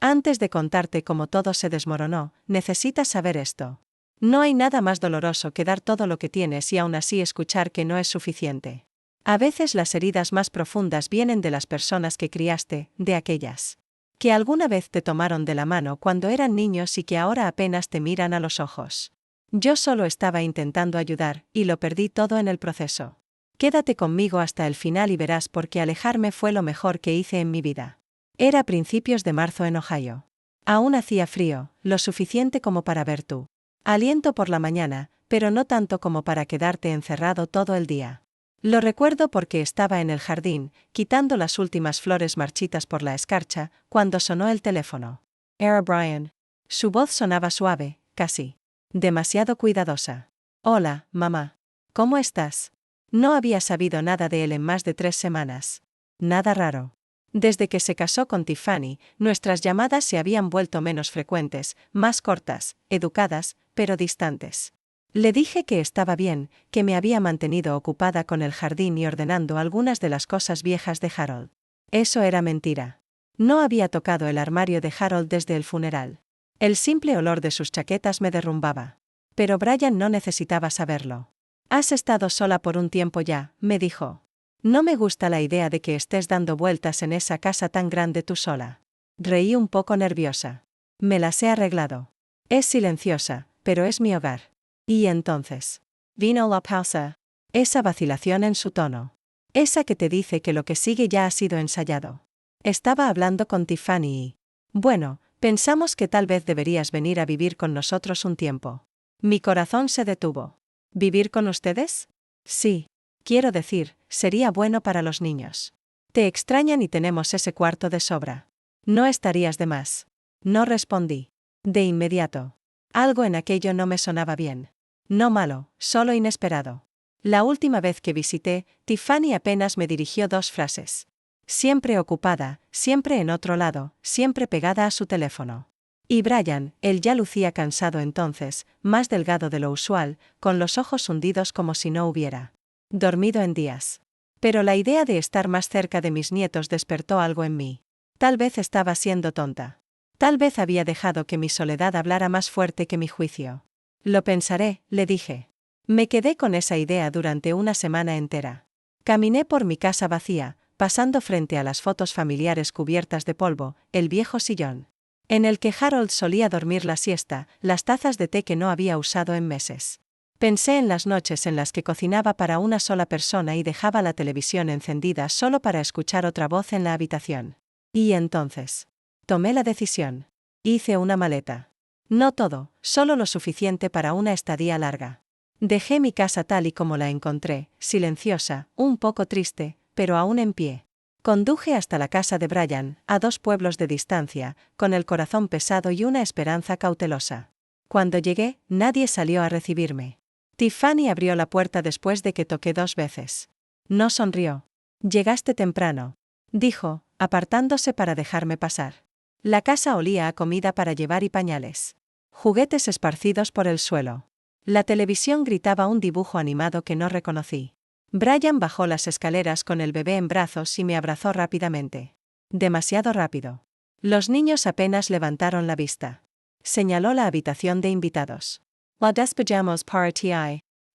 Antes de contarte cómo todo se desmoronó, necesitas saber esto. No hay nada más doloroso que dar todo lo que tienes y aún así escuchar que no es suficiente. A veces las heridas más profundas vienen de las personas que criaste, de aquellas que alguna vez te tomaron de la mano cuando eran niños y que ahora apenas te miran a los ojos. Yo solo estaba intentando ayudar, y lo perdí todo en el proceso. Quédate conmigo hasta el final y verás por qué alejarme fue lo mejor que hice en mi vida. Era principios de marzo en Ohio. Aún hacía frío, lo suficiente como para ver tu aliento por la mañana, pero no tanto como para quedarte encerrado todo el día. Lo recuerdo porque estaba en el jardín, quitando las últimas flores marchitas por la escarcha, cuando sonó el teléfono. Era Brian. Su voz sonaba suave, casi demasiado cuidadosa. Hola, mamá. ¿Cómo estás? No había sabido nada de él en más de 3 semanas. Nada raro. Desde que se casó con Tiffany, nuestras llamadas se habían vuelto menos frecuentes, más cortas, educadas, pero distantes. Le dije que estaba bien, que me había mantenido ocupada con el jardín y ordenando algunas de las cosas viejas de Harold. Eso era mentira. No había tocado el armario de Harold desde el funeral. El simple olor de sus chaquetas me derrumbaba. Pero Brian no necesitaba saberlo. Has estado sola por un tiempo ya, me dijo. No me gusta la idea de que estés dando vueltas en esa casa tan grande tú sola. Reí un poco nerviosa. Me las he arreglado. Es silenciosa, pero es mi hogar. Y entonces, vino la pausa. Esa vacilación en su tono. Esa que te dice que lo que sigue ya ha sido ensayado. Estaba hablando con Tiffany y, bueno, pensamos que tal vez deberías venir a vivir con nosotros un tiempo. Mi corazón se detuvo. ¿Vivir con ustedes? Sí. Quiero decir, sería bueno para los niños. Te extrañan y tenemos ese cuarto de sobra. No estarías de más. No respondí. De inmediato. Algo en aquello no me sonaba bien. No malo, solo inesperado. La última vez que visité, Tiffany apenas me dirigió 2 frases. Siempre ocupada, siempre en otro lado, siempre pegada a su teléfono. Y Brian, él ya lucía cansado entonces, más delgado de lo usual, con los ojos hundidos como si no hubiera dormido en días. Pero la idea de estar más cerca de mis nietos despertó algo en mí. Tal vez estaba siendo tonta. Tal vez había dejado que mi soledad hablara más fuerte que mi juicio. Lo pensaré, le dije. Me quedé con esa idea durante una semana entera. Caminé por mi casa vacía, pasando frente a las fotos familiares cubiertas de polvo, el viejo sillón en el que Harold solía dormir la siesta, las tazas de té que no había usado en meses. Pensé en las noches en las que cocinaba para una sola persona y dejaba la televisión encendida solo para escuchar otra voz en la habitación. Y entonces, tomé la decisión. Hice una maleta. No todo, solo lo suficiente para una estadía larga. Dejé mi casa tal y como la encontré, silenciosa, un poco triste, pero aún en pie. Conduje hasta la casa de Brian, a 2 pueblos de distancia, con el corazón pesado y una esperanza cautelosa. Cuando llegué, nadie salió a recibirme. Tiffany abrió la puerta después de que toqué 2 veces. No sonrió. Llegaste temprano, dijo, apartándose para dejarme pasar. La casa olía a comida para llevar y pañales. Juguetes esparcidos por el suelo. La televisión gritaba un dibujo animado que no reconocí. Brian bajó las escaleras con el bebé en brazos y me abrazó rápidamente. Demasiado rápido. Los niños apenas levantaron la vista. Señaló la habitación de invitados. La despejamos para ti.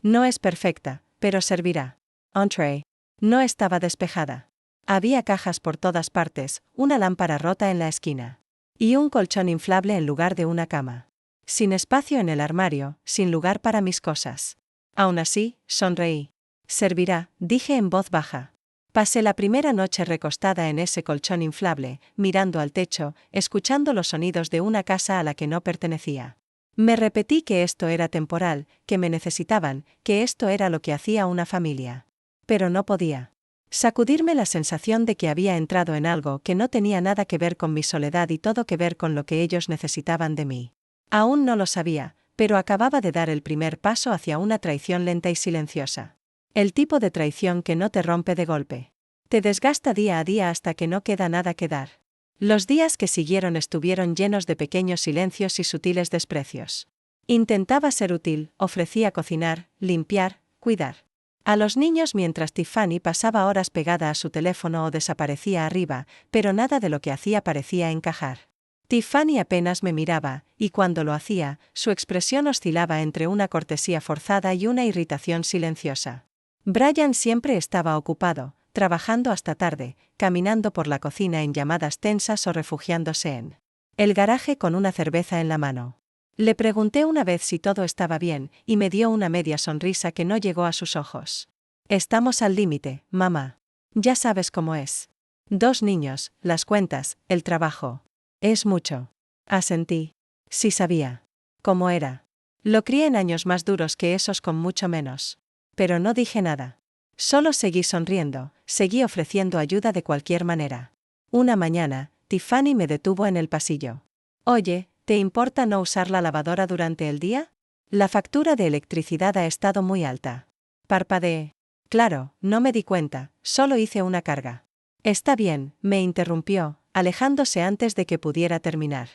No es perfecta, pero servirá. Entree. No estaba despejada. Había cajas por todas partes, una lámpara rota en la esquina. Y un colchón inflable en lugar de una cama. Sin espacio en el armario, sin lugar para mis cosas. Aún así, sonreí. Servirá, dije en voz baja. Pasé la primera noche recostada en ese colchón inflable, mirando al techo, escuchando los sonidos de una casa a la que no pertenecía. Me repetí que esto era temporal, que me necesitaban, que esto era lo que hacía una familia. Pero no podía sacudirme la sensación de que había entrado en algo que no tenía nada que ver con mi soledad y todo que ver con lo que ellos necesitaban de mí. Aún no lo sabía, pero acababa de dar el primer paso hacia una traición lenta y silenciosa. El tipo de traición que no te rompe de golpe. Te desgasta día a día hasta que no queda nada que dar. Los días que siguieron estuvieron llenos de pequeños silencios y sutiles desprecios. Intentaba ser útil, ofrecía cocinar, limpiar, cuidar a los niños mientras Tiffany pasaba horas pegada a su teléfono o desaparecía arriba, pero nada de lo que hacía parecía encajar. Tiffany apenas me miraba, y cuando lo hacía, su expresión oscilaba entre una cortesía forzada y una irritación silenciosa. Brian siempre estaba ocupado, trabajando hasta tarde, caminando por la cocina en llamadas tensas o refugiándose en el garaje con una cerveza en la mano. Le pregunté una vez si todo estaba bien, y me dio una media sonrisa que no llegó a sus ojos. Estamos al límite, mamá. Ya sabes cómo es. 2 niños, las cuentas, el trabajo. Es mucho. Asentí. Sí sabía. ¿Cómo era? Lo crié en años más duros que esos con mucho menos. Pero no dije nada. Solo seguí sonriendo, seguí ofreciendo ayuda de cualquier manera. Una mañana, Tiffany me detuvo en el pasillo. Oye, ¿te importa no usar la lavadora durante el día? La factura de electricidad ha estado muy alta. Parpadeé. Claro, no me di cuenta, solo hice una carga. Está bien, me interrumpió, alejándose antes de que pudiera terminar.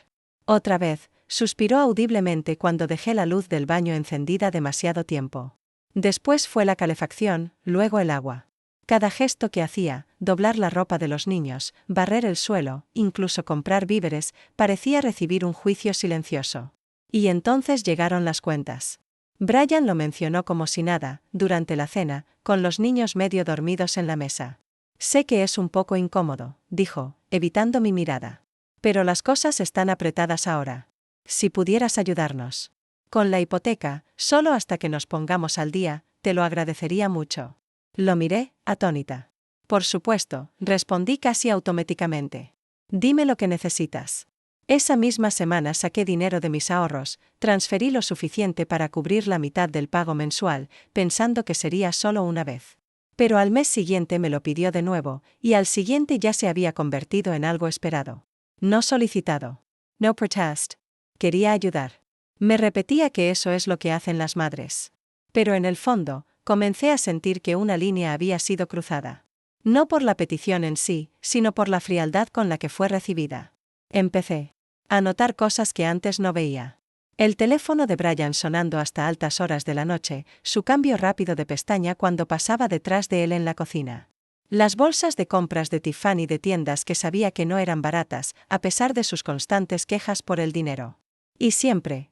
Otra vez, suspiró audiblemente cuando dejé la luz del baño encendida demasiado tiempo. Después fue la calefacción, luego el agua. Cada gesto que hacía, doblar la ropa de los niños, barrer el suelo, incluso comprar víveres, parecía recibir un juicio silencioso. Y entonces llegaron las cuentas. Brian lo mencionó como si nada, durante la cena, con los niños medio dormidos en la mesa. Sé que es un poco incómodo, dijo, evitando mi mirada. Pero las cosas están apretadas ahora. Si pudieras ayudarnos con la hipoteca, solo hasta que nos pongamos al día, te lo agradecería mucho. Lo miré, atónita. Por supuesto, respondí casi automáticamente. Dime lo que necesitas. Esa misma semana saqué dinero de mis ahorros, transferí lo suficiente para cubrir la mitad del pago mensual, pensando que sería solo una vez. Pero al mes siguiente me lo pidió de nuevo, y al siguiente ya se había convertido en algo esperado. No solicitado. No protest. Quería ayudar. Me repetía que eso es lo que hacen las madres. Pero en el fondo, comencé a sentir que una línea había sido cruzada. No por la petición en sí, sino por la frialdad con la que fue recibida. Empecé a notar cosas que antes no veía. El teléfono de Brian sonando hasta altas horas de la noche, su cambio rápido de pestaña cuando pasaba detrás de él en la cocina. Las bolsas de compras de Tiffany de tiendas que sabía que no eran baratas, a pesar de sus constantes quejas por el dinero. Y siempre,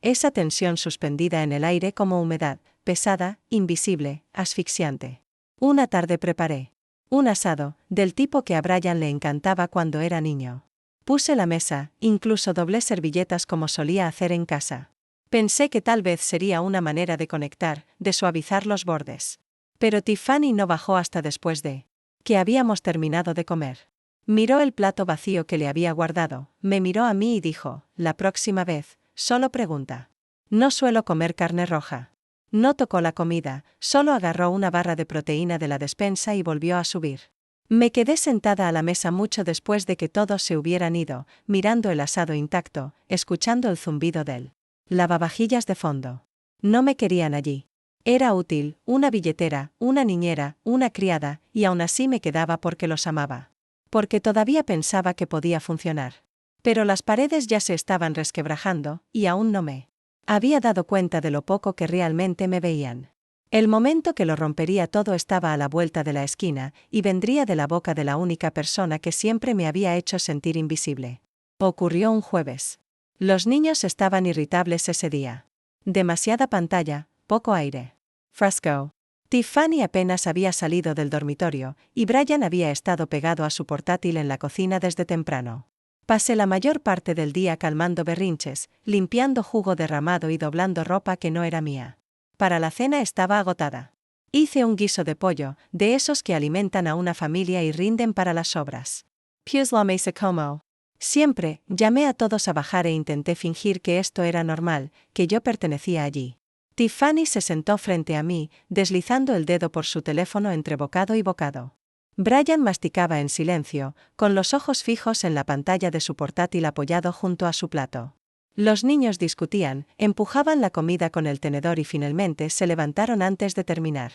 esa tensión suspendida en el aire como humedad, pesada, invisible, asfixiante. Una tarde preparé un asado, del tipo que a Brian le encantaba cuando era niño. Puse la mesa, incluso doblé servilletas como solía hacer en casa. Pensé que tal vez sería una manera de conectar, de suavizar los bordes. Pero Tiffany no bajó hasta después de que habíamos terminado de comer. Miró el plato vacío que le había guardado, me miró a mí y dijo, la próxima vez, solo pregunta. No suelo comer carne roja. No tocó la comida, solo agarró una barra de proteína de la despensa y volvió a subir. Me quedé sentada a la mesa mucho después de que todos se hubieran ido, mirando el asado intacto, escuchando el zumbido del lavavajillas de fondo. No me querían allí. Era útil, una billetera, una niñera, una criada, y aún así me quedaba porque los amaba. Porque todavía pensaba que podía funcionar. Pero las paredes ya se estaban resquebrajando, y aún no me había dado cuenta de lo poco que realmente me veían. El momento que lo rompería todo estaba a la vuelta de la esquina, y vendría de la boca de la única persona que siempre me había hecho sentir invisible. Ocurrió un jueves. Los niños estaban irritables ese día. Demasiada pantalla, poco aire. Fresco. Tiffany apenas había salido del dormitorio, y Brian había estado pegado a su portátil en la cocina desde temprano. Pasé la mayor parte del día calmando berrinches, limpiando jugo derramado y doblando ropa que no era mía. Para la cena estaba agotada. Hice un guiso de pollo, de esos que alimentan a una familia y rinden para las sobras. Pues la mesa como. Siempre, llamé a todos a bajar e intenté fingir que esto era normal, que yo pertenecía allí. Tiffany se sentó frente a mí, deslizando el dedo por su teléfono entre bocado y bocado. Brian masticaba en silencio, con los ojos fijos en la pantalla de su portátil apoyado junto a su plato. Los niños discutían, empujaban la comida con el tenedor y finalmente se levantaron antes de terminar.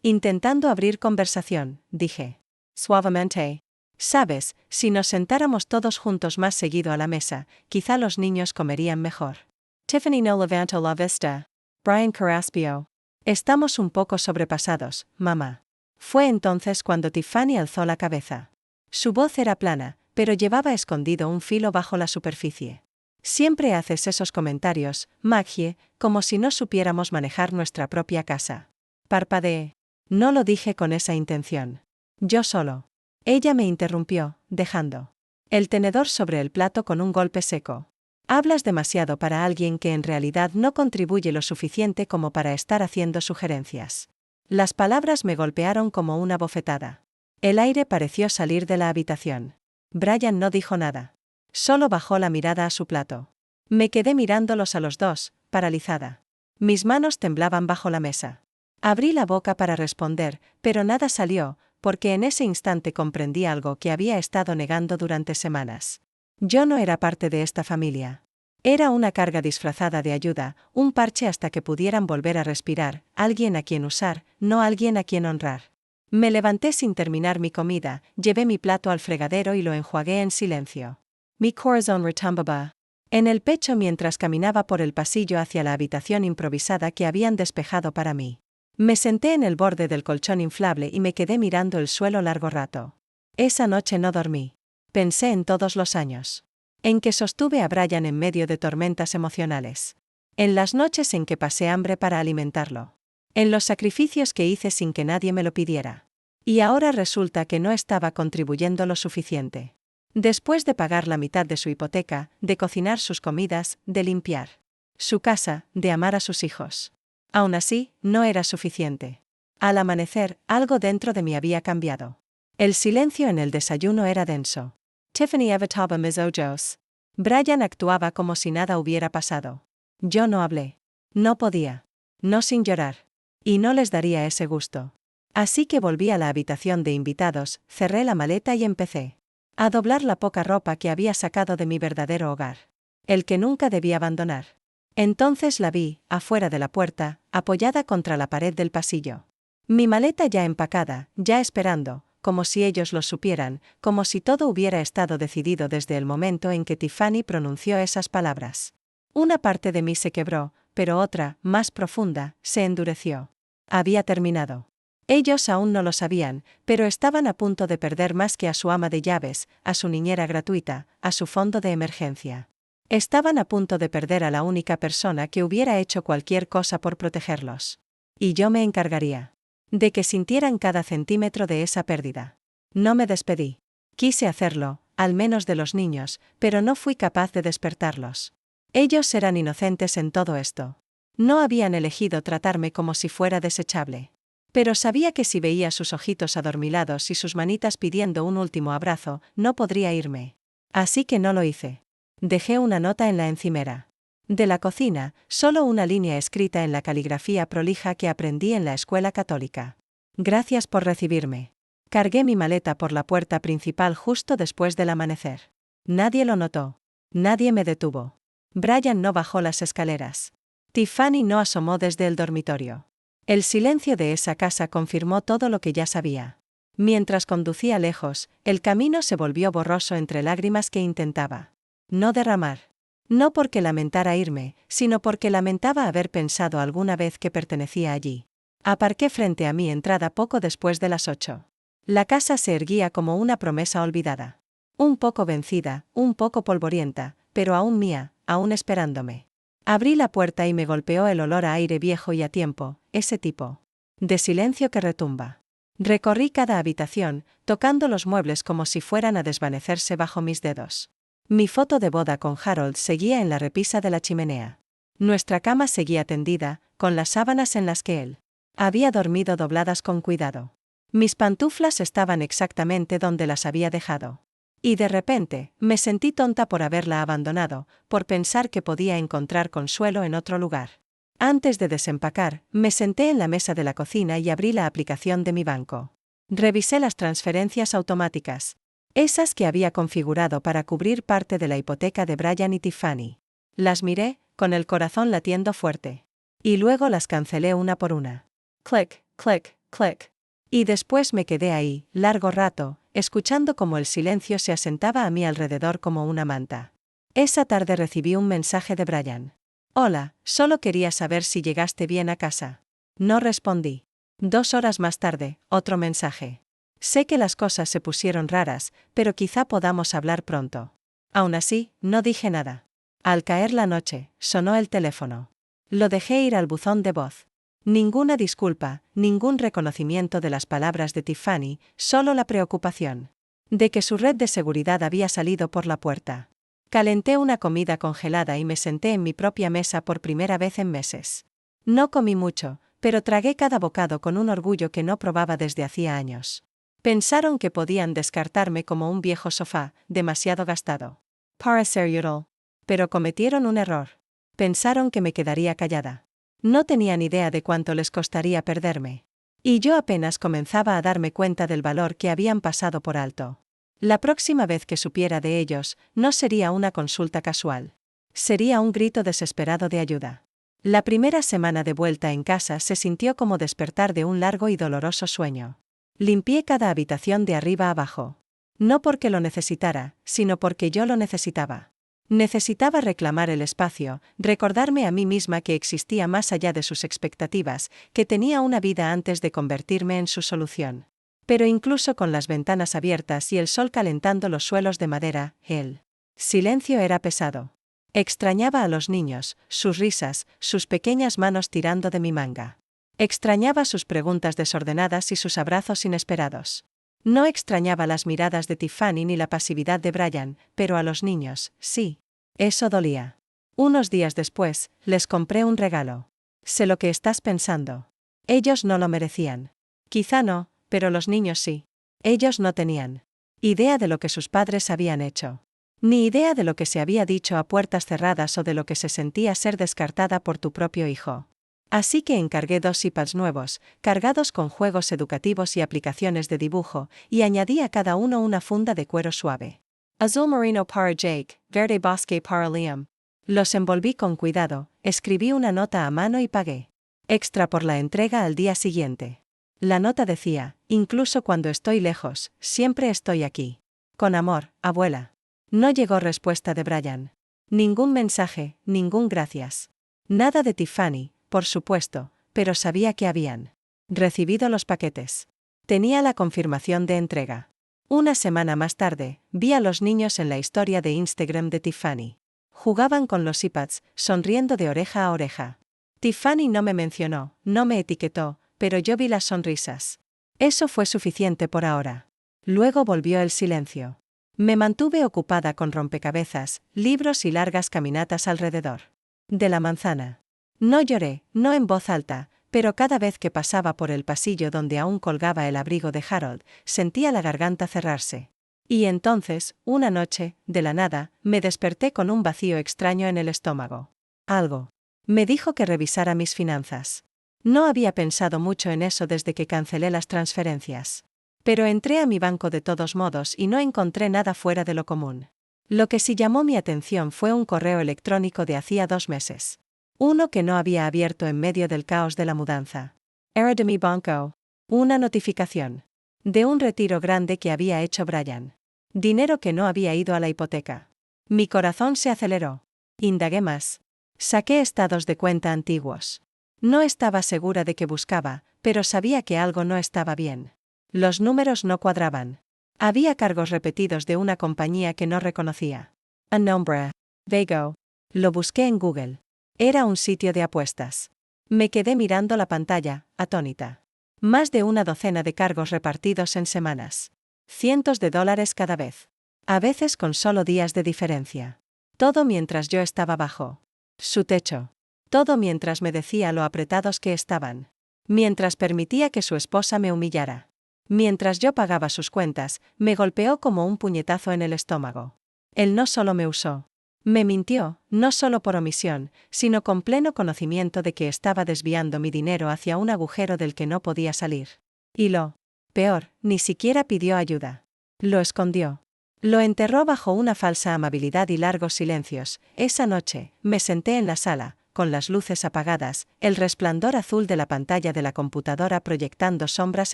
Intentando abrir conversación, dije. Suavemente. Sabes, si nos sentáramos todos juntos más seguido a la mesa, quizá los niños comerían mejor. Tiffany no levantó la vista. Brian Caraspio. Estamos un poco sobrepasados, mamá. Fue entonces cuando Tiffany alzó la cabeza. Su voz era plana, pero llevaba escondido un filo bajo la superficie. Siempre haces esos comentarios, Maggie, como si no supiéramos manejar nuestra propia casa. Parpadeé. No lo dije con esa intención. Yo solo. Ella me interrumpió, dejando el tenedor sobre el plato con un golpe seco. Hablas demasiado para alguien que en realidad no contribuye lo suficiente como para estar haciendo sugerencias. Las palabras me golpearon como una bofetada. El aire pareció salir de la habitación. Brian no dijo nada. Solo bajó la mirada a su plato. Me quedé mirándolos a los dos, paralizada. Mis manos temblaban bajo la mesa. Abrí la boca para responder, pero nada salió, porque en ese instante comprendí algo que había estado negando durante semanas. Yo no era parte de esta familia. Era una carga disfrazada de ayuda, un parche hasta que pudieran volver a respirar, alguien a quien usar, no alguien a quien honrar. Me levanté sin terminar mi comida, llevé mi plato al fregadero y lo enjuagué en silencio. Mi corazón retumbaba en el pecho mientras caminaba por el pasillo hacia la habitación improvisada que habían despejado para mí. Me senté en el borde del colchón inflable y me quedé mirando el suelo largo rato. Esa noche no dormí. Pensé en todos los años en que sostuve a Brian en medio de tormentas emocionales. En las noches en que pasé hambre para alimentarlo. En los sacrificios que hice sin que nadie me lo pidiera. Y ahora resulta que no estaba contribuyendo lo suficiente. Después de pagar la mitad de su hipoteca, de cocinar sus comidas, de limpiar su casa, de amar a sus hijos. Aún así, no era suficiente. Al amanecer, algo dentro de mí había cambiado. El silencio en el desayuno era denso. Tiffany evitaba mis ojos. Brian actuaba como si nada hubiera pasado. Yo no hablé. No podía. No sin llorar. Y no les daría ese gusto. Así que volví a la habitación de invitados, cerré la maleta y empecé a doblar la poca ropa que había sacado de mi verdadero hogar. El que nunca debí abandonar. Entonces la vi, afuera de la puerta, apoyada contra la pared del pasillo. Mi maleta ya empacada, ya esperando, como si ellos lo supieran, como si todo hubiera estado decidido desde el momento en que Tiffany pronunció esas palabras. Una parte de mí se quebró, pero otra, más profunda, se endureció. Había terminado. Ellos aún no lo sabían, pero estaban a punto de perder más que a su ama de llaves, a su niñera gratuita, a su fondo de emergencia. Estaban a punto de perder a la única persona que hubiera hecho cualquier cosa por protegerlos. Y yo me encargaría de que sintieran cada centímetro de esa pérdida. No me despedí. Quise hacerlo, al menos de los niños, pero no fui capaz de despertarlos. Ellos eran inocentes en todo esto. No habían elegido tratarme como si fuera desechable. Pero sabía que si veía sus ojitos adormilados y sus manitas pidiendo un último abrazo, no podría irme. Así que no lo hice. Dejé una nota en la encimera de la cocina, solo una línea escrita en la caligrafía prolija que aprendí en la escuela católica. Gracias por recibirme. Cargué mi maleta por la puerta principal justo después del amanecer. Nadie lo notó. Nadie me detuvo. Brian no bajó las escaleras. Tiffany no asomó desde el dormitorio. El silencio de esa casa confirmó todo lo que ya sabía. Mientras conducía lejos, el camino se volvió borroso entre lágrimas que intentaba no derramar. No porque lamentara irme, sino porque lamentaba haber pensado alguna vez que pertenecía allí. Aparqué frente a mi entrada poco después de las 8. La casa se erguía como una promesa olvidada. Un poco vencida, un poco polvorienta, pero aún mía, aún esperándome. Abrí la puerta y me golpeó el olor a aire viejo y a tiempo, ese tipo de silencio que retumba. Recorrí cada habitación, tocando los muebles como si fueran a desvanecerse bajo mis dedos. Mi foto de boda con Harold seguía en la repisa de la chimenea. Nuestra cama seguía tendida, con las sábanas en las que él había dormido dobladas con cuidado. Mis pantuflas estaban exactamente donde las había dejado. Y de repente, me sentí tonta por haberla abandonado, por pensar que podía encontrar consuelo en otro lugar. Antes de desempacar, me senté en la mesa de la cocina y abrí la aplicación de mi banco. Revisé las transferencias automáticas. Esas que había configurado para cubrir parte de la hipoteca de Brian y Tiffany. Las miré, con el corazón latiendo fuerte. Y luego las cancelé una por una. Clic, clic, clic. Y después me quedé ahí, largo rato, escuchando cómo el silencio se asentaba a mi alrededor como una manta. Esa tarde recibí un mensaje de Brian. Hola, solo quería saber si llegaste bien a casa. No respondí. 2 horas más tarde, otro mensaje. Sé que las cosas se pusieron raras, pero quizá podamos hablar pronto. Aún así, no dije nada. Al caer la noche, sonó el teléfono. Lo dejé ir al buzón de voz. Ninguna disculpa, ningún reconocimiento de las palabras de Tiffany, solo la preocupación de que su red de seguridad había salido por la puerta. Calenté una comida congelada y me senté en mi propia mesa por primera vez en meses. No comí mucho, pero tragué cada bocado con un orgullo que no probaba desde hacía años. Pensaron que podían descartarme como un viejo sofá, demasiado gastado. Para ser útil. Pero cometieron un error. Pensaron que me quedaría callada. No tenían idea de cuánto les costaría perderme. Y yo apenas comenzaba a darme cuenta del valor que habían pasado por alto. La próxima vez que supiera de ellos, no sería una consulta casual. Sería un grito desesperado de ayuda. La primera semana de vuelta en casa se sintió como despertar de un largo y doloroso sueño. Limpié cada habitación de arriba abajo. No porque lo necesitara, sino porque yo lo necesitaba. Necesitaba reclamar el espacio, recordarme a mí misma que existía más allá de sus expectativas, que tenía una vida antes de convertirme en su solución. Pero incluso con las ventanas abiertas y el sol calentando los suelos de madera, el silencio era pesado. Extrañaba a los niños, sus risas, sus pequeñas manos tirando de mi manga. Extrañaba sus preguntas desordenadas y sus abrazos inesperados. No extrañaba las miradas de Tiffany ni la pasividad de Brian, pero a los niños, sí. Eso dolía. Unos días después, les compré un regalo. Sé lo que estás pensando. Ellos no lo merecían. Quizá no, pero los niños sí. Ellos no tenían idea de lo que sus padres habían hecho. Ni idea de lo que se había dicho a puertas cerradas o de lo que se sentía ser descartada por tu propio hijo. Así que encargué 2 iPads nuevos, cargados con juegos educativos y aplicaciones de dibujo, y añadí a cada uno una funda de cuero suave. Azul marino para Jake, verde bosque para Liam. Los envolví con cuidado, escribí una nota a mano y pagué extra por la entrega al día siguiente. La nota decía: incluso cuando estoy lejos, siempre estoy aquí. Con amor, abuela. No llegó respuesta de Brian. Ningún mensaje, ningún gracias. Nada de Tiffany, por supuesto, pero sabía que habían recibido los paquetes. Tenía la confirmación de entrega. Una semana más tarde, vi a los niños en la historia de Instagram de Tiffany. Jugaban con los iPads, sonriendo de oreja a oreja. Tiffany no me mencionó, no me etiquetó, pero yo vi las sonrisas. Eso fue suficiente por ahora. Luego volvió el silencio. Me mantuve ocupada con rompecabezas, libros y largas caminatas alrededor de la manzana. No lloré, no en voz alta, pero cada vez que pasaba por el pasillo donde aún colgaba el abrigo de Harold, sentía la garganta cerrarse. Y entonces, una noche, de la nada, me desperté con un vacío extraño en el estómago. Algo me dijo que revisara mis finanzas. No había pensado mucho en eso desde que cancelé las transferencias. Pero entré a mi banco de todos modos y no encontré nada fuera de lo común. Lo que sí llamó mi atención fue un correo electrónico de hacía 2 meses. Uno que no había abierto en medio del caos de la mudanza. Era de mi banco. Una notificación de un retiro grande que había hecho Brian. Dinero que no había ido a la hipoteca. Mi corazón se aceleró. Indagué más. Saqué estados de cuenta antiguos. No estaba segura de qué buscaba, pero sabía que algo no estaba bien. Los números no cuadraban. Había cargos repetidos de una compañía que no reconocía. A nombre. Vago. Lo busqué en Google. Era un sitio de apuestas. Me quedé mirando la pantalla, atónita. Más de una docena de cargos repartidos en semanas. Cientos de dólares cada vez. A veces con solo días de diferencia. Todo mientras yo estaba bajo su techo. Todo mientras me decía lo apretados que estaban. Mientras permitía que su esposa me humillara. Mientras yo pagaba sus cuentas, me golpeó como un puñetazo en el estómago. Él no solo me usó. Me mintió, no solo por omisión, sino con pleno conocimiento de que estaba desviando mi dinero hacia un agujero del que no podía salir. Y lo peor, ni siquiera pidió ayuda. Lo escondió. Lo enterró bajo una falsa amabilidad y largos silencios. Esa noche, me senté en la sala, con las luces apagadas, el resplandor azul de la pantalla de la computadora proyectando sombras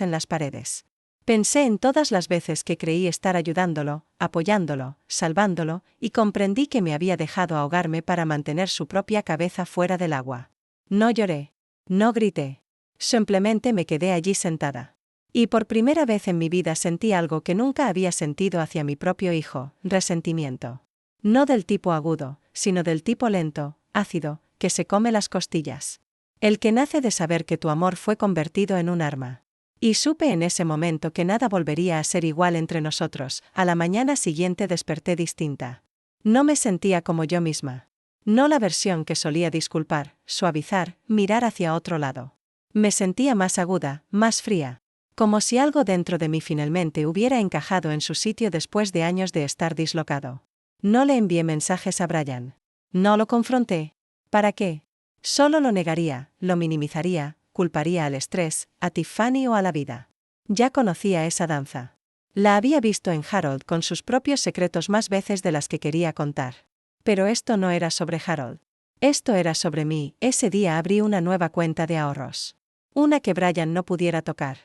en las paredes. Pensé en todas las veces que creí estar ayudándolo, apoyándolo, salvándolo, y comprendí que me había dejado ahogarme para mantener su propia cabeza fuera del agua. No lloré. No grité. Simplemente me quedé allí sentada. Y por primera vez en mi vida sentí algo que nunca había sentido hacia mi propio hijo, resentimiento. No del tipo agudo, sino del tipo lento, ácido, que se come las costillas. El que nace de saber que tu amor fue convertido en un arma. Y supe en ese momento que nada volvería a ser igual entre nosotros. A la mañana siguiente desperté distinta. No me sentía como yo misma. No la versión que solía disculpar, suavizar, mirar hacia otro lado. Me sentía más aguda, más fría. Como si algo dentro de mí finalmente hubiera encajado en su sitio después de años de estar dislocado. No le envié mensajes a Brian. No lo confronté. ¿Para qué? Solo lo negaría, lo minimizaría, culparía al estrés, a Tiffany o a la vida. Ya conocía esa danza. La había visto en Harold con sus propios secretos más veces de las que quería contar. Pero esto no era sobre Harold. Esto era sobre mí. Ese día abrí una nueva cuenta de ahorros. Una que Brian no pudiera tocar.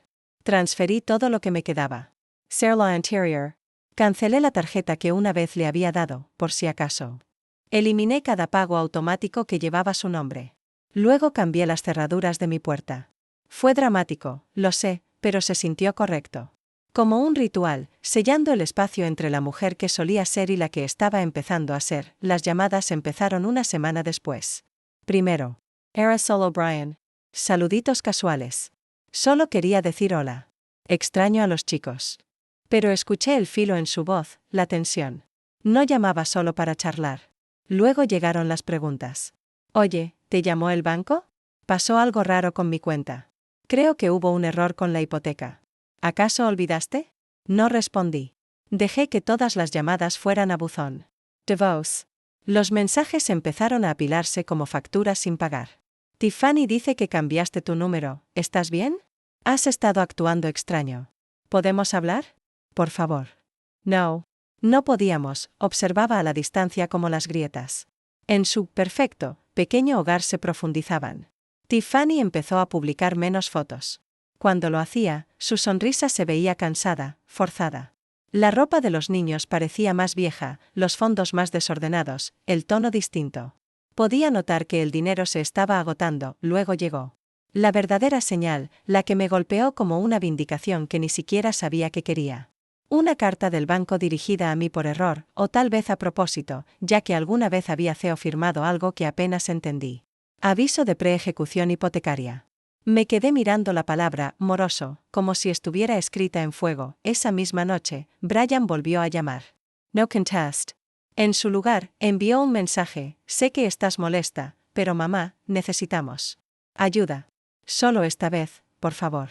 Transferí todo lo que me quedaba. Serla Anterior. Cancelé la tarjeta que una vez le había dado, por si acaso. Eliminé cada pago automático que llevaba su nombre. Luego cambié las cerraduras de mi puerta. Fue dramático, lo sé, pero se sintió correcto. Como un ritual, sellando el espacio entre la mujer que solía ser y la que estaba empezando a ser. Las llamadas empezaron una semana después. Primero. Era solo Brian. Saluditos casuales. Solo quería decir hola. Extraño a los chicos. Pero escuché el filo en su voz, la tensión. No llamaba solo para charlar. Luego llegaron las preguntas. Oye, ¿te llamó el banco? Pasó algo raro con mi cuenta. Creo que hubo un error con la hipoteca. ¿Acaso olvidaste? No respondí. Dejé que todas las llamadas fueran a buzón. Divorce. Los mensajes empezaron a apilarse como facturas sin pagar. Tiffany dice que cambiaste tu número. ¿Estás bien? Has estado actuando extraño. ¿Podemos hablar? Por favor. No. No podíamos, observaba a la distancia como las grietas. En su perfecto, pequeño hogar se profundizaban. Tiffany empezó a publicar menos fotos. Cuando lo hacía, su sonrisa se veía cansada, forzada. La ropa de los niños parecía más vieja, los fondos más desordenados, el tono distinto. Podía notar que el dinero se estaba agotando. Luego llegó la verdadera señal, la que me golpeó como una vindicación que ni siquiera sabía que quería. Una carta del banco dirigida a mí por error, o tal vez a propósito, ya que alguna vez había firmado algo que apenas entendí. Aviso de preejecución hipotecaria. Me quedé mirando la palabra moroso, como si estuviera escrita en fuego. Esa misma noche, Brian volvió a llamar. No contest. En su lugar, envió un mensaje. Sé que estás molesta, pero mamá, necesitamos ayuda. Solo esta vez, por favor.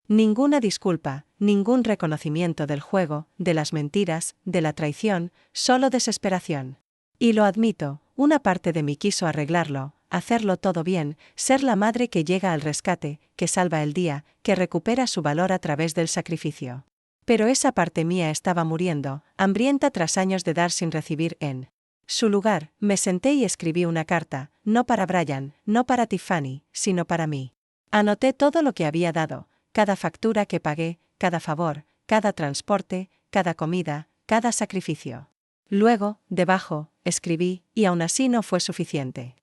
Ninguna disculpa, ningún reconocimiento del juego, de las mentiras, de la traición, solo desesperación. Y lo admito, una parte de mí quiso arreglarlo, hacerlo todo bien, ser la madre que llega al rescate, que salva el día, que recupera su valor a través del sacrificio. Pero esa parte mía estaba muriendo, hambrienta tras años de dar sin recibir. En su lugar, me senté y escribí una carta, no para Brian, no para Tiffany, sino para mí. Anoté todo lo que había dado, cada factura que pagué, cada favor, cada transporte, cada comida, cada sacrificio. Luego, debajo, escribí, y aún así no fue suficiente.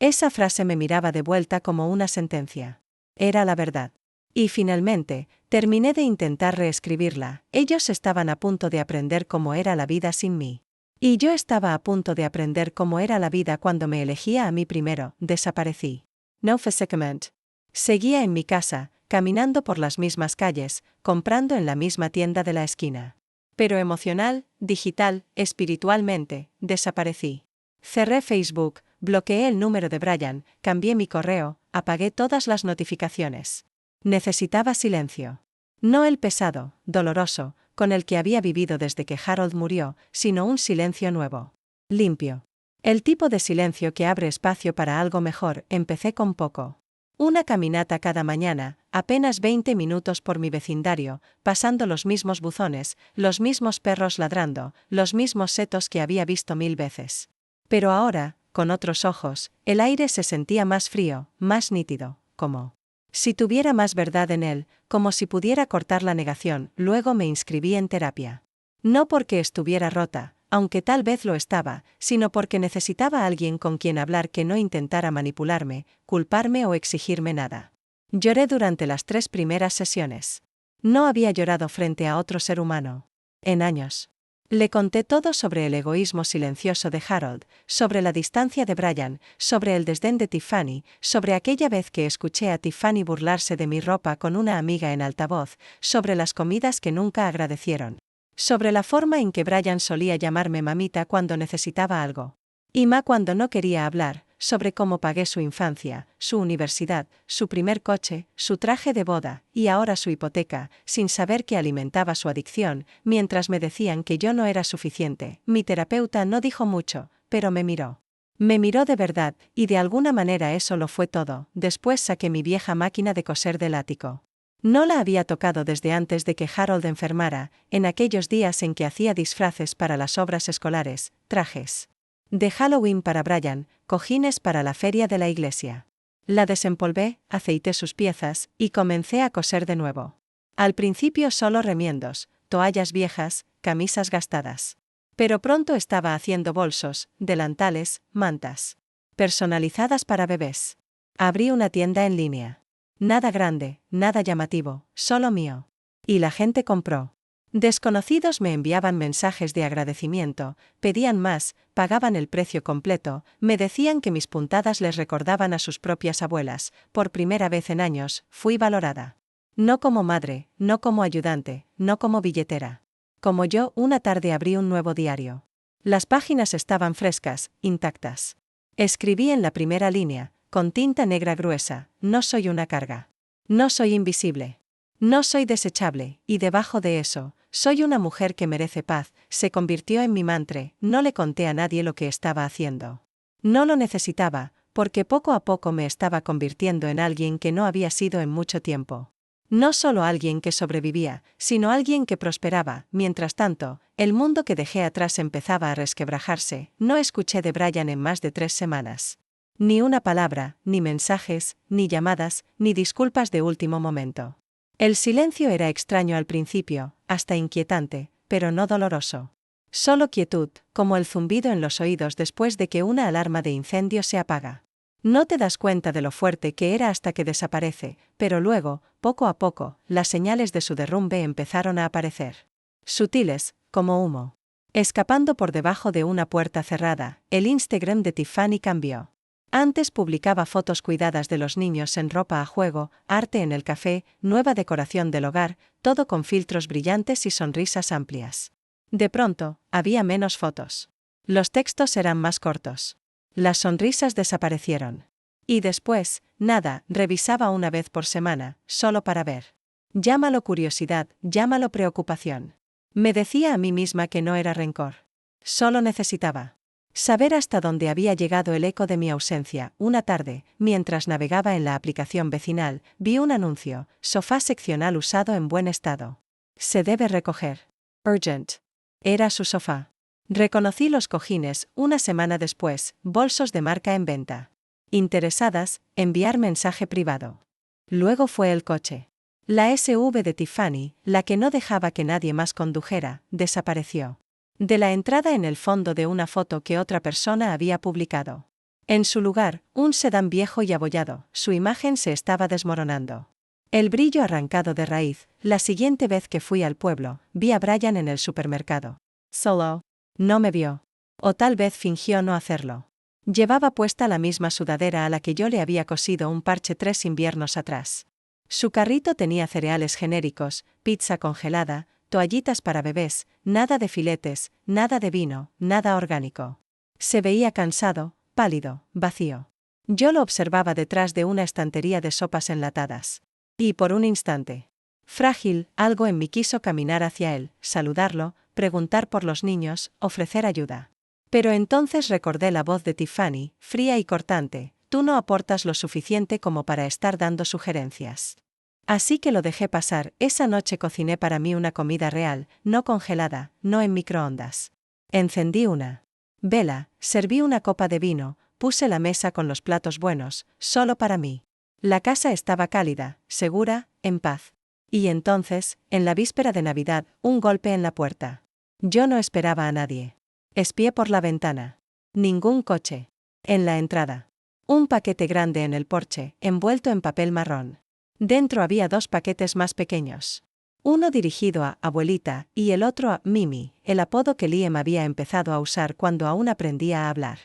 Esa frase me miraba de vuelta como una sentencia. Era la verdad. Y finalmente, terminé de intentar reescribirla. Ellos estaban a punto de aprender cómo era la vida sin mí. Y yo estaba a punto de aprender cómo era la vida cuando me elegía a mí primero. Desaparecí. No físicamente. Seguía en mi casa, caminando por las mismas calles, comprando en la misma tienda de la esquina. Pero emocional, digital, espiritualmente, desaparecí. Cerré Facebook, bloqueé el número de Brian, cambié mi correo, apagué todas las notificaciones. Necesitaba silencio. No el pesado, doloroso, con el que había vivido desde que Harold murió, sino un silencio nuevo. Limpio. El tipo de silencio que abre espacio para algo mejor. Empecé con poco. Una caminata cada mañana, apenas 20 minutos por mi vecindario, pasando los mismos buzones, los mismos perros ladrando, los mismos setos que había visto 1000 veces. Pero ahora, con otros ojos, el aire se sentía más frío, más nítido, como si tuviera más verdad en él, como si pudiera cortar la negación. Luego me inscribí en terapia. No porque estuviera rota, aunque tal vez lo estaba, sino porque necesitaba a alguien con quien hablar que no intentara manipularme, culparme o exigirme nada. Lloré durante las 3 primeras sesiones. No había llorado frente a otro ser humano. En años. Le conté todo sobre el egoísmo silencioso de Harold, sobre la distancia de Brian, sobre el desdén de Tiffany, sobre aquella vez que escuché a Tiffany burlarse de mi ropa con una amiga en altavoz, sobre las comidas que nunca agradecieron, sobre la forma en que Brian solía llamarme mamita cuando necesitaba algo. Y Ma cuando no quería hablar, sobre cómo pagué su infancia, su universidad, su primer coche, su traje de boda, y ahora su hipoteca, sin saber que alimentaba su adicción, mientras me decían que yo no era suficiente. Mi terapeuta no dijo mucho, pero me miró. Me miró de verdad, y de alguna manera eso lo fue todo. Después saqué mi vieja máquina de coser del ático. No la había tocado desde antes de que Harold enfermara, en aquellos días en que hacía disfraces para las obras escolares, trajes de Halloween para Brian, cojines para la feria de la iglesia. La desempolvé, aceité sus piezas, y comencé a coser de nuevo. Al principio solo remiendos, toallas viejas, camisas gastadas. Pero pronto estaba haciendo bolsos, delantales, mantas. Personalizadas para bebés. Abrí una tienda en línea. Nada grande, nada llamativo, solo mío. Y la gente compró. Desconocidos me enviaban mensajes de agradecimiento, pedían más, pagaban el precio completo, me decían que mis puntadas les recordaban a sus propias abuelas. Por primera vez en años, fui valorada. No como madre, no como ayudante, no como billetera. Como yo, una tarde abrí un nuevo diario. Las páginas estaban frescas, intactas. Escribí en la primera línea, con tinta negra gruesa: no soy una carga. No soy invisible. No soy desechable, y debajo de eso, soy una mujer que merece paz. Se convirtió en mi mantra. No le conté a nadie lo que estaba haciendo. No lo necesitaba, porque poco a poco me estaba convirtiendo en alguien que no había sido en mucho tiempo. No solo alguien que sobrevivía, sino alguien que prosperaba. Mientras tanto, el mundo que dejé atrás empezaba a resquebrajarse. No escuché de Brian en más de 3 semanas. Ni una palabra, ni mensajes, ni llamadas, ni disculpas de último momento. El silencio era extraño al principio, hasta inquietante, pero no doloroso. Solo quietud, como el zumbido en los oídos después de que una alarma de incendio se apaga. No te das cuenta de lo fuerte que era hasta que desaparece, pero luego, poco a poco, las señales de su derrumbe empezaron a aparecer. Sutiles, como humo. Escapando por debajo de una puerta cerrada, el Instagram de Tiffany cambió. Antes publicaba fotos cuidadas de los niños en ropa a juego, arte en el café, nueva decoración del hogar, todo con filtros brillantes y sonrisas amplias. De pronto, había menos fotos. Los textos eran más cortos. Las sonrisas desaparecieron. Y después, nada, revisaba una vez por semana, solo para ver. Llámalo curiosidad, llámalo preocupación. Me decía a mí misma que no era rencor. Solo necesitaba saber hasta dónde había llegado el eco de mi ausencia. Una tarde, mientras navegaba en la aplicación vecinal, vi un anuncio: sofá seccional usado en buen estado. Se debe recoger. Urgent. Era su sofá. Reconocí los cojines. Una semana después, bolsos de marca en venta. Interesadas, enviar mensaje privado. Luego fue el coche. La SUV de Tiffany, la que no dejaba que nadie más condujera, desapareció de la entrada en el fondo de una foto que otra persona había publicado. En su lugar, un sedán viejo y abollado. Su imagen se estaba desmoronando. El brillo arrancado de raíz. La siguiente vez que fui al pueblo, vi a Brian en el supermercado. Solo. No me vio. O tal vez fingió no hacerlo. Llevaba puesta la misma sudadera a la que yo le había cosido un parche 3 inviernos atrás. Su carrito tenía cereales genéricos, pizza congelada, toallitas para bebés, nada de filetes, nada de vino, nada orgánico. Se veía cansado, pálido, vacío. Yo lo observaba detrás de una estantería de sopas enlatadas. Y por un instante, frágil, algo en mí quiso caminar hacia él, saludarlo, preguntar por los niños, ofrecer ayuda. Pero entonces recordé la voz de Tiffany, fría y cortante: tú no aportas lo suficiente como para estar dando sugerencias. Así que lo dejé pasar. Esa noche cociné para mí una comida real, no congelada, no en microondas. Encendí una vela, serví una copa de vino, puse la mesa con los platos buenos, solo para mí. La casa estaba cálida, segura, en paz. Y entonces, en la víspera de Navidad, un golpe en la puerta. Yo no esperaba a nadie. Espié por la ventana. Ningún coche. En la entrada. Un paquete grande en el porche, envuelto en papel marrón. Dentro había 2 paquetes más pequeños. Uno dirigido a abuelita y el otro a Mimi, el apodo que Liam había empezado a usar cuando aún aprendía a hablar.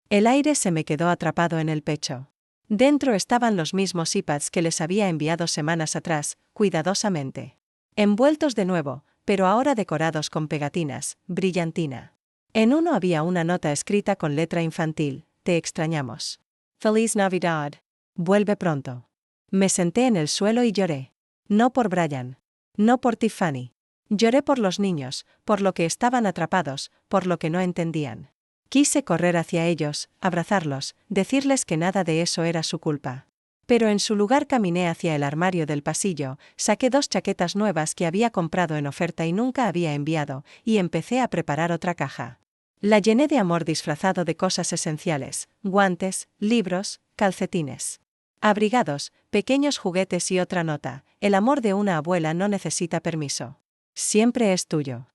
El aire se me quedó atrapado en el pecho. Dentro estaban los mismos iPads que les había enviado semanas atrás, cuidadosamente. Envueltos de nuevo, pero ahora decorados con pegatinas, brillantina. En uno había una nota escrita con letra infantil: te extrañamos. Feliz Navidad. Vuelve pronto. Me senté en el suelo y lloré. No por Brian. No por Tiffany. Lloré por los niños, por lo que estaban atrapados, por lo que no entendían. Quise correr hacia ellos, abrazarlos, decirles que nada de eso era su culpa. Pero en su lugar caminé hacia el armario del pasillo, saqué 2 chaquetas nuevas que había comprado en oferta y nunca había enviado, y empecé a preparar otra caja. La llené de amor disfrazado de cosas esenciales: guantes, libros, calcetines, abrigados, pequeños juguetes y otra nota: el amor de una abuela no necesita permiso. Siempre es tuyo.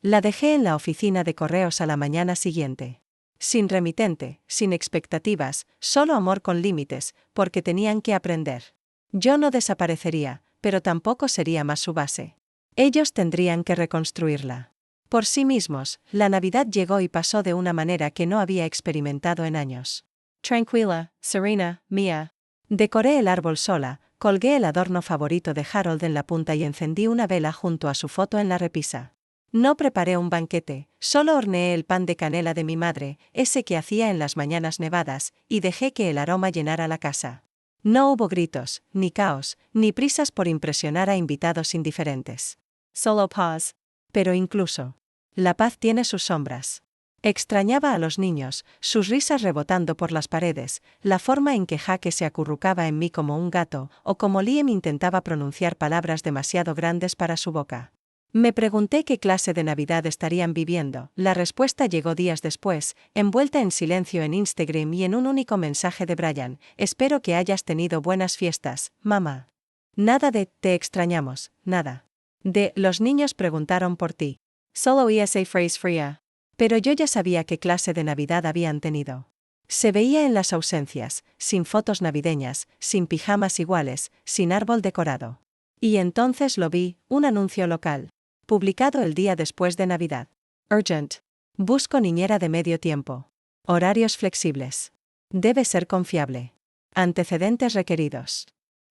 La dejé en la oficina de correos a la mañana siguiente. Sin remitente, sin expectativas, solo amor con límites, porque tenían que aprender. Yo no desaparecería, pero tampoco sería más su base. Ellos tendrían que reconstruirla. Por sí mismos, la Navidad llegó y pasó de una manera que no había experimentado en años. Tranquila, serena, mía. Decoré el árbol sola, colgué el adorno favorito de Harold en la punta y encendí una vela junto a su foto en la repisa. No preparé un banquete, solo horneé el pan de canela de mi madre, ese que hacía en las mañanas nevadas, y dejé que el aroma llenara la casa. No hubo gritos, ni caos, ni prisas por impresionar a invitados indiferentes. Solo paz. Pero incluso la paz tiene sus sombras. Extrañaba a los niños, sus risas rebotando por las paredes, la forma en que Jake se acurrucaba en mí como un gato, o como Liam intentaba pronunciar palabras demasiado grandes para su boca. Me pregunté qué clase de Navidad estarían viviendo. La respuesta llegó días después, envuelta en silencio en Instagram y en un único mensaje de Brian: espero que hayas tenido buenas fiestas, mamá. Nada de te extrañamos, nada. De los niños preguntaron por ti. Solo esa phrase fría. Pero yo ya sabía qué clase de Navidad habían tenido. Se veía en las ausencias, sin fotos navideñas, sin pijamas iguales, sin árbol decorado. Y entonces lo vi, un anuncio local. Publicado el día después de Navidad. Urgent. Busco niñera de medio tiempo. Horarios flexibles. Debe ser confiable. Antecedentes requeridos.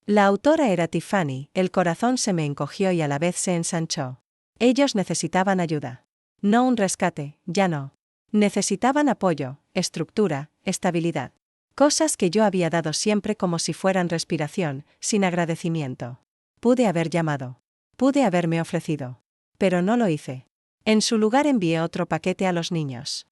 La autora era Tiffany. El corazón se me encogió y a la vez se ensanchó. Ellos necesitaban ayuda. No un rescate, ya no. Necesitaban apoyo, estructura, estabilidad. Cosas que yo había dado siempre como si fueran respiración, sin agradecimiento. Pude haber llamado. Pude haberme ofrecido. Pero no lo hice. En su lugar envié otro paquete a los niños.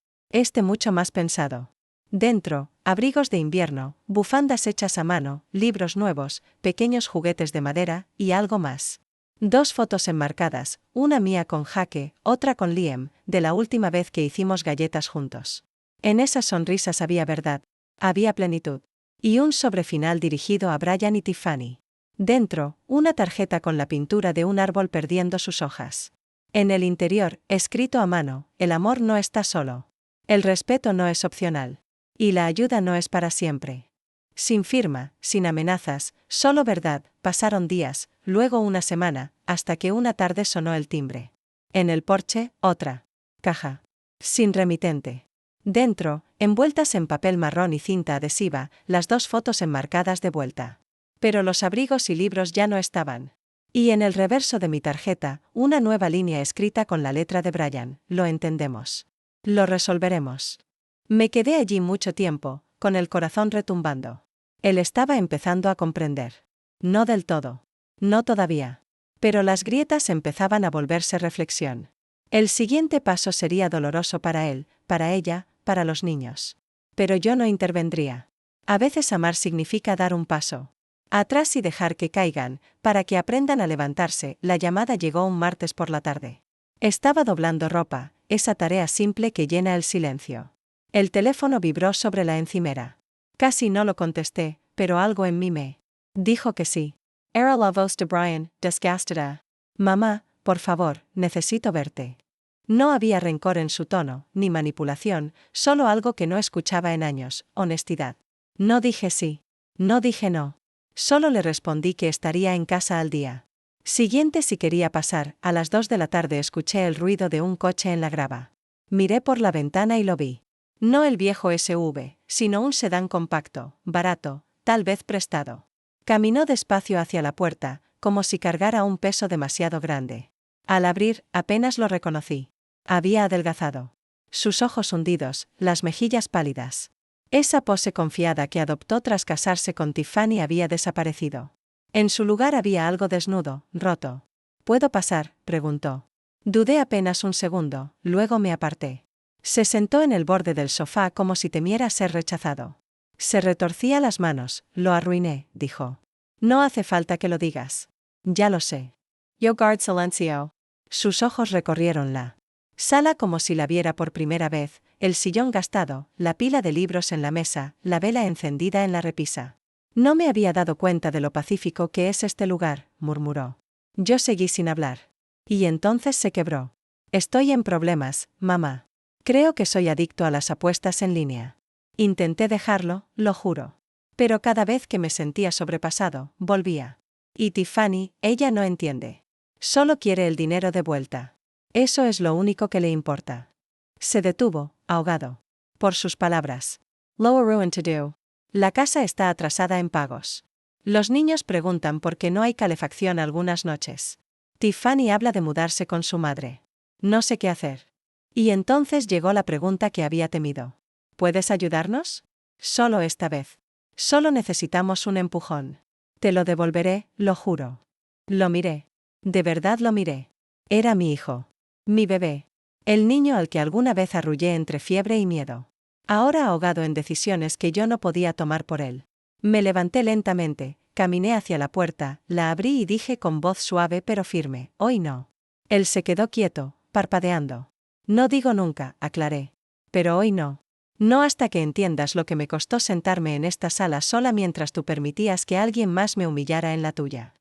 Mucho más pensado. Dentro, abrigos de invierno, bufandas hechas a mano, libros nuevos, pequeños juguetes de madera, y algo más. 2 fotos enmarcadas, una mía con Jake, otra con Liam, de la última vez que hicimos galletas juntos. En esas sonrisas había verdad, había plenitud. Y un sobrefinal dirigido a Brian y Tiffany. Dentro, una tarjeta con la pintura de un árbol perdiendo sus hojas. En el interior, escrito a mano: el amor no está solo. El respeto no es opcional. Y la ayuda no es para siempre. Sin firma, sin amenazas, solo verdad. Pasaron días, luego una semana, hasta que una tarde sonó el timbre. En el porche, otra caja. Sin remitente. Dentro, envueltas en papel marrón y cinta adhesiva, las 2 fotos enmarcadas de vuelta. Pero los abrigos y libros ya no estaban. Y en el reverso de mi tarjeta, una nueva línea escrita con la letra de Brian: lo entendemos. Lo resolveremos. Me quedé allí mucho tiempo, con el corazón retumbando. Él estaba empezando a comprender. No del todo. No todavía. Pero las grietas empezaban a volverse reflexión. El siguiente paso sería doloroso para él, para ella, para los niños. Pero yo no intervendría. A veces amar significa dar un paso atrás y dejar que caigan, para que aprendan a levantarse. La llamada llegó un martes por la tarde. Estaba doblando ropa, esa tarea simple que llena el silencio. El teléfono vibró sobre la encimera. Casi no lo contesté, pero algo en mí me dijo que sí. Era la voz de Brian, desgastada. Mamá, por favor, necesito verte. No había rencor en su tono, ni manipulación, solo algo que no escuchaba en años: honestidad. No dije sí. No dije no. Solo le respondí que estaría en casa al día. Siguiente si quería pasar, a las 2 de la tarde escuché el ruido de un coche en la grava. Miré por la ventana y lo vi. No el viejo SUV, sino un sedán compacto, barato, tal vez prestado. Caminó despacio hacia la puerta, como si cargara un peso demasiado grande. Al abrir, apenas lo reconocí. Había adelgazado. Sus ojos hundidos, las mejillas pálidas. Esa pose confiada que adoptó tras casarse con Tiffany había desaparecido. En su lugar había algo desnudo, roto. ¿Puedo pasar?, preguntó. Dudé apenas un segundo, luego me aparté. Se sentó en el borde del sofá como si temiera ser rechazado. Se retorcía las manos. Lo arruiné, dijo. No hace falta que lo digas. Ya lo sé. Yo guard silencio. Sus ojos recorrieron la sala como si la viera por primera vez, el sillón gastado, la pila de libros en la mesa, la vela encendida en la repisa. No me había dado cuenta de lo pacífico que es este lugar, murmuró. Yo seguí sin hablar. Y entonces se quebró. Estoy en problemas, mamá. Creo que soy adicto a las apuestas en línea. Intenté dejarlo, lo juro. Pero cada vez que me sentía sobrepasado, volvía. Y Tiffany, ella no entiende. Solo quiere el dinero de vuelta. Eso es lo único que le importa. Se detuvo, ahogado. Por sus palabras. Lower ruin to do. La casa está atrasada en pagos. Los niños preguntan por qué no hay calefacción algunas noches. Tiffany habla de mudarse con su madre. No sé qué hacer. Y entonces llegó la pregunta que había temido. ¿Puedes ayudarnos? Solo esta vez. Solo necesitamos un empujón. Te lo devolveré, lo juro. Lo miré. De verdad lo miré. Era mi hijo. Mi bebé. El niño al que alguna vez arrullé entre fiebre y miedo. Ahora ahogado en decisiones que yo no podía tomar por él. Me levanté lentamente, caminé hacia la puerta, la abrí y dije con voz suave pero firme, hoy no. Él se quedó quieto, parpadeando. No digo nunca, aclaré. Pero hoy no. No hasta que entiendas lo que me costó sentarme en esta sala sola mientras tú permitías que alguien más me humillara en la tuya.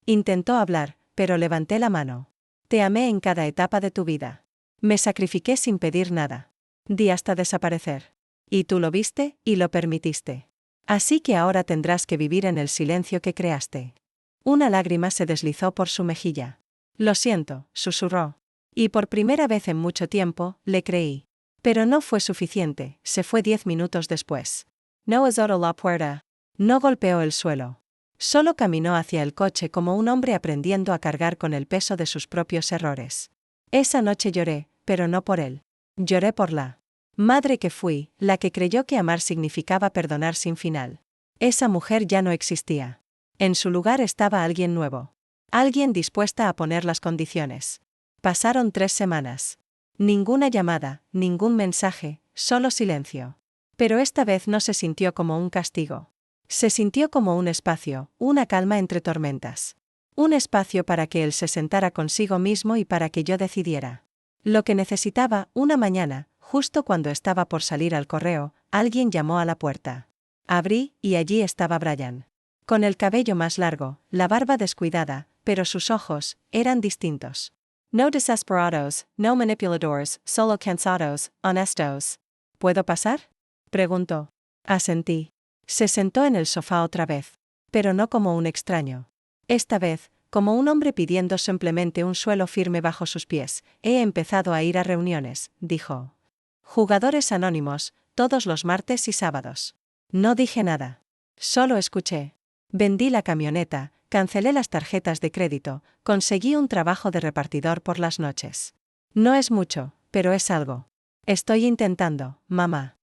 Intentó hablar, pero levanté la mano. Te amé en cada etapa de tu vida. Me sacrifiqué sin pedir nada. Di hasta desaparecer. Y tú lo viste, y lo permitiste. Así que ahora tendrás que vivir en el silencio que creaste. Una lágrima se deslizó por su mejilla. Lo siento, susurró. Y por primera vez en mucho tiempo, le creí. Pero no fue suficiente, se fue 10 minutos después. No azotó la puerta. No golpeó el suelo. Solo caminó hacia el coche como un hombre aprendiendo a cargar con el peso de sus propios errores. Esa noche lloré, pero no por él. Lloré por la madre que fui, la que creyó que amar significaba perdonar sin final. Esa mujer ya no existía. En su lugar estaba alguien nuevo. Alguien dispuesta a poner las condiciones. Pasaron 3 semanas. Ninguna llamada, ningún mensaje, solo silencio. Pero esta vez no se sintió como un castigo. Se sintió como un espacio, una calma entre tormentas. Un espacio para que él se sentara consigo mismo y para que yo decidiera. Lo que necesitaba, una mañana, justo cuando estaba por salir al correo, alguien llamó a la puerta. Abrí, y allí estaba Brian. Con el cabello más largo, la barba descuidada, pero sus ojos eran distintos. No desesperados, no manipuladores, solo cansados, honestos. ¿Puedo pasar?, preguntó. Asentí. Se sentó en el sofá otra vez. Pero no como un extraño. Esta vez, como un hombre pidiendo simplemente un suelo firme bajo sus pies. He empezado a ir a reuniones, dijo. Jugadores anónimos, todos los martes y sábados. No dije nada. Solo escuché. Vendí la camioneta, cancelé las tarjetas de crédito, conseguí un trabajo de repartidor por las noches. No es mucho, pero es algo. Estoy intentando, mamá.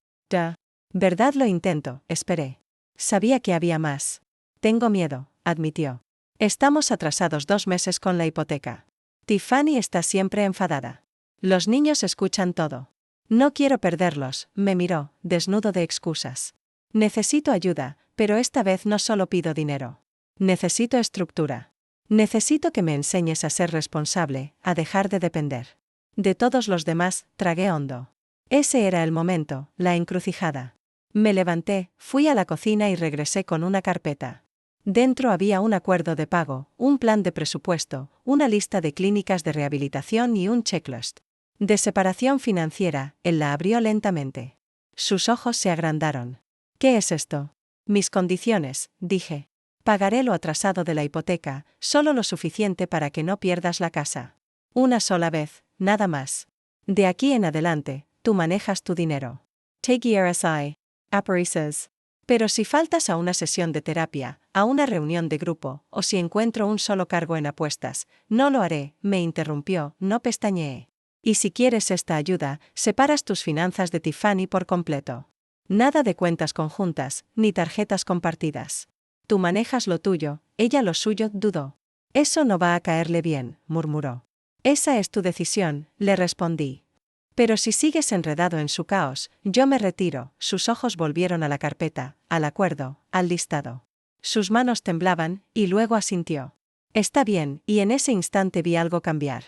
¿Verdad lo intento? Esperé. Sabía que había más. Tengo miedo, admitió. Estamos atrasados 2 meses con la hipoteca. Tiffany está siempre enfadada. Los niños escuchan todo. No quiero perderlos, me miró, desnudo de excusas. Necesito ayuda, pero esta vez no solo pido dinero. Necesito estructura. Necesito que me enseñes a ser responsable, a dejar de depender de todos los demás. Tragué hondo. Ese era el momento, la encrucijada. Me levanté, fui a la cocina y regresé con una carpeta. Dentro había un acuerdo de pago, un plan de presupuesto, una lista de clínicas de rehabilitación y un checklist de separación financiera. Él la abrió lentamente. Sus ojos se agrandaron. ¿Qué es esto? Mis condiciones, dije. Pagaré lo atrasado de la hipoteca, solo lo suficiente para que no pierdas la casa. Una sola vez, nada más. De aquí en adelante, tú manejas tu dinero. Take RSI. Aparices. Pero si faltas a una sesión de terapia, a una reunión de grupo, o si encuentro un solo cargo en apuestas, no lo haré, me interrumpió, no pestañeé. Y si quieres esta ayuda, separas tus finanzas de Tiffany por completo. Nada de cuentas conjuntas, ni tarjetas compartidas. Tú manejas lo tuyo, ella lo suyo, dudó. Eso no va a caerle bien, murmuró. Esa es tu decisión, le respondí. Pero si sigues enredado en su caos, yo me retiro. Sus ojos volvieron a la carpeta, al acuerdo, al listado. Sus manos temblaban, y luego asintió. Está bien, y en ese instante vi algo cambiar.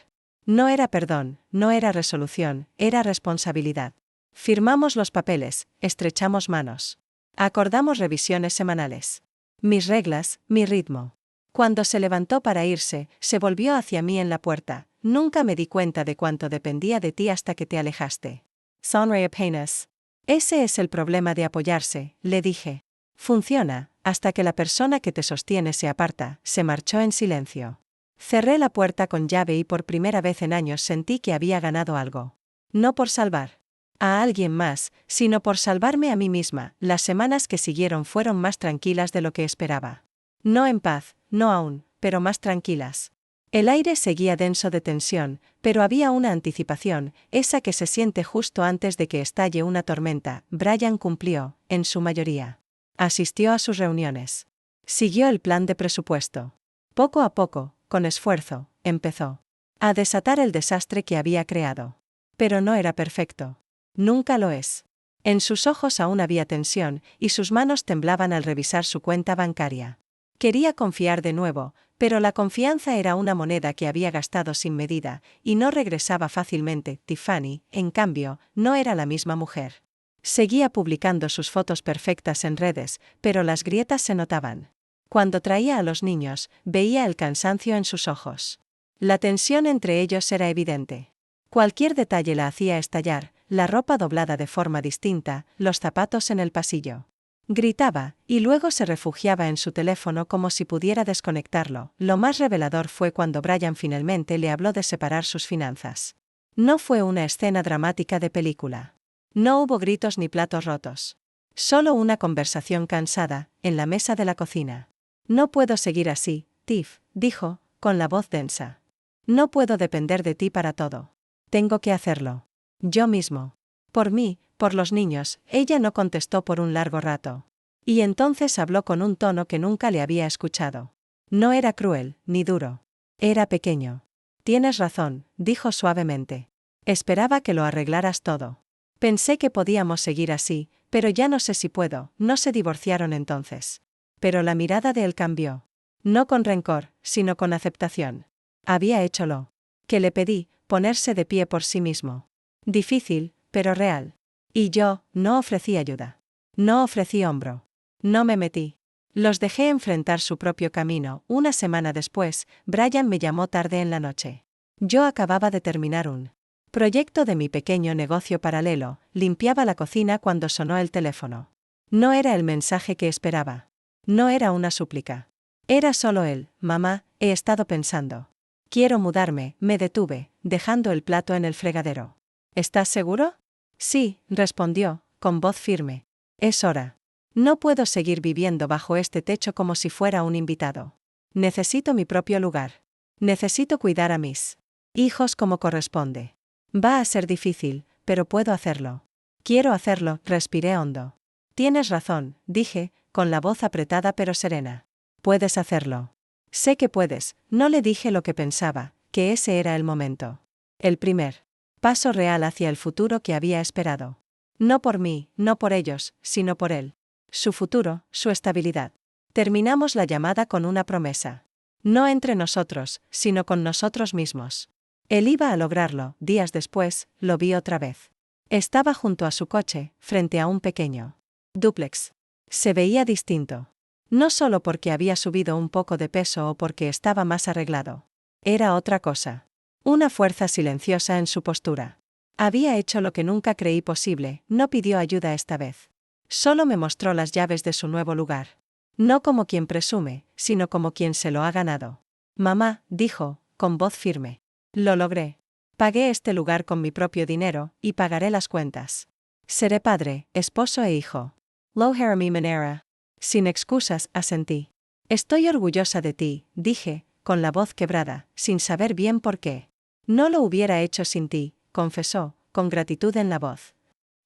No era perdón, no era resolución, era responsabilidad. Firmamos los papeles, estrechamos manos. Acordamos revisiones semanales. Mis reglas, mi ritmo. Cuando se levantó para irse, se volvió hacia mí en la puerta. Nunca me di cuenta de cuánto dependía de ti hasta que te alejaste. Sonreí apenas. Ese es el problema de apoyarse, le dije. Funciona, hasta que la persona que te sostiene se aparta, se marchó en silencio. Cerré la puerta con llave y por primera vez en años sentí que había ganado algo. No por salvar a alguien más, sino por salvarme a mí misma. Las semanas que siguieron fueron más tranquilas de lo que esperaba. No en paz, no aún, pero más tranquilas. El aire seguía denso de tensión, pero había una anticipación, esa que se siente justo antes de que estalle una tormenta. Brian cumplió, en su mayoría. Asistió a sus reuniones. Siguió el plan de presupuesto. Poco a poco, con esfuerzo, empezó a desatar el desastre que había creado. Pero no era perfecto. Nunca lo es. En sus ojos aún había tensión, y sus manos temblaban al revisar su cuenta bancaria. Quería confiar de nuevo, pero la confianza era una moneda que había gastado sin medida, y no regresaba fácilmente. Tiffany, en cambio, no era la misma mujer. Seguía publicando sus fotos perfectas en redes, pero las grietas se notaban. Cuando traía a los niños, veía el cansancio en sus ojos. La tensión entre ellos era evidente. Cualquier detalle la hacía estallar, la ropa doblada de forma distinta, los zapatos en el pasillo. Gritaba, y luego se refugiaba en su teléfono como si pudiera desconectarlo. Lo más revelador fue cuando Brian finalmente le habló de separar sus finanzas. No fue una escena dramática de película. No hubo gritos ni platos rotos. Solo una conversación cansada, en la mesa de la cocina. No puedo seguir así, Tiff, dijo, con la voz densa. No puedo depender de ti para todo. Tengo que hacerlo. Yo mismo. Por mí, por los niños. Ella no contestó por un largo rato. Y entonces habló con un tono que nunca le había escuchado. No era cruel, ni duro. Era pequeño. Tienes razón, dijo suavemente. Esperaba que lo arreglaras todo. Pensé que podíamos seguir así, pero ya no sé si puedo. No se divorciaron entonces. Pero la mirada de él cambió. No con rencor, sino con aceptación. Había hecho lo que le pedí, ponerse de pie por sí mismo. Difícil, pero real. Y yo, no ofrecí ayuda. No ofrecí hombro. No me metí. Los dejé enfrentar su propio camino. Una semana después, Brian me llamó tarde en la noche. Yo acababa de terminar un proyecto de mi pequeño negocio paralelo. Limpiaba la cocina cuando sonó el teléfono. No era el mensaje que esperaba. No era una súplica. Era solo él. Mamá, he estado pensando. Quiero mudarme, me detuve, dejando el plato en el fregadero. ¿Estás seguro? Sí, respondió, con voz firme. Es hora. No puedo seguir viviendo bajo este techo como si fuera un invitado. Necesito mi propio lugar. Necesito cuidar a mis hijos como corresponde. Va a ser difícil, pero puedo hacerlo. Quiero hacerlo, respiré hondo. Tienes razón, dije, con la voz apretada pero serena. Puedes hacerlo. Sé que puedes, no le dije lo que pensaba, que ese era el momento. El primer paso real hacia el futuro que había esperado. No por mí, no por ellos, sino por él. Su futuro, su estabilidad. Terminamos la llamada con una promesa. No entre nosotros, sino con nosotros mismos. Él iba a lograrlo. Días después, lo vi otra vez. Estaba junto a su coche, frente a un pequeño dúplex. Se veía distinto. No solo porque había subido un poco de peso o porque estaba más arreglado. Era otra cosa. Una fuerza silenciosa en su postura. Había hecho lo que nunca creí posible, no pidió ayuda esta vez. Solo me mostró las llaves de su nuevo lugar. No como quien presume, sino como quien se lo ha ganado. Mamá, dijo, con voz firme. Lo logré. Pagué este lugar con mi propio dinero, y pagaré las cuentas. Seré padre, esposo e hijo. Lo haré a mi manera. Sin excusas, asentí. Estoy orgullosa de ti, dije, con la voz quebrada, sin saber bien por qué. No lo hubiera hecho sin ti, confesó, con gratitud en la voz.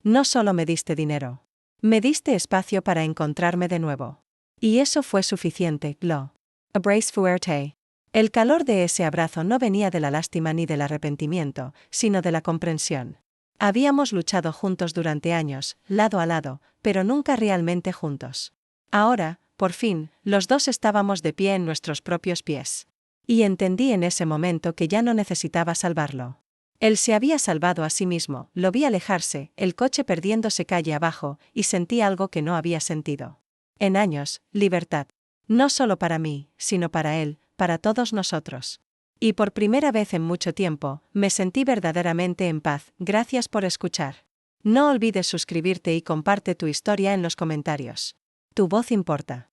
No solo me diste dinero. Me diste espacio para encontrarme de nuevo. Y eso fue suficiente, Glo. Abrace fuerte. El calor de ese abrazo no venía de la lástima ni del arrepentimiento, sino de la comprensión. Habíamos luchado juntos durante años, lado a lado, pero nunca realmente juntos. Ahora, por fin, los dos estábamos de pie en nuestros propios pies. Y entendí en ese momento que ya no necesitaba salvarlo. Él se había salvado a sí mismo, lo vi alejarse, el coche perdiéndose calle abajo, y sentí algo que no había sentido. En años, libertad. No solo para mí, sino para él, para todos nosotros. Y por primera vez en mucho tiempo, me sentí verdaderamente en paz. Gracias por escuchar. No olvides suscribirte y comparte tu historia en los comentarios. Tu voz importa.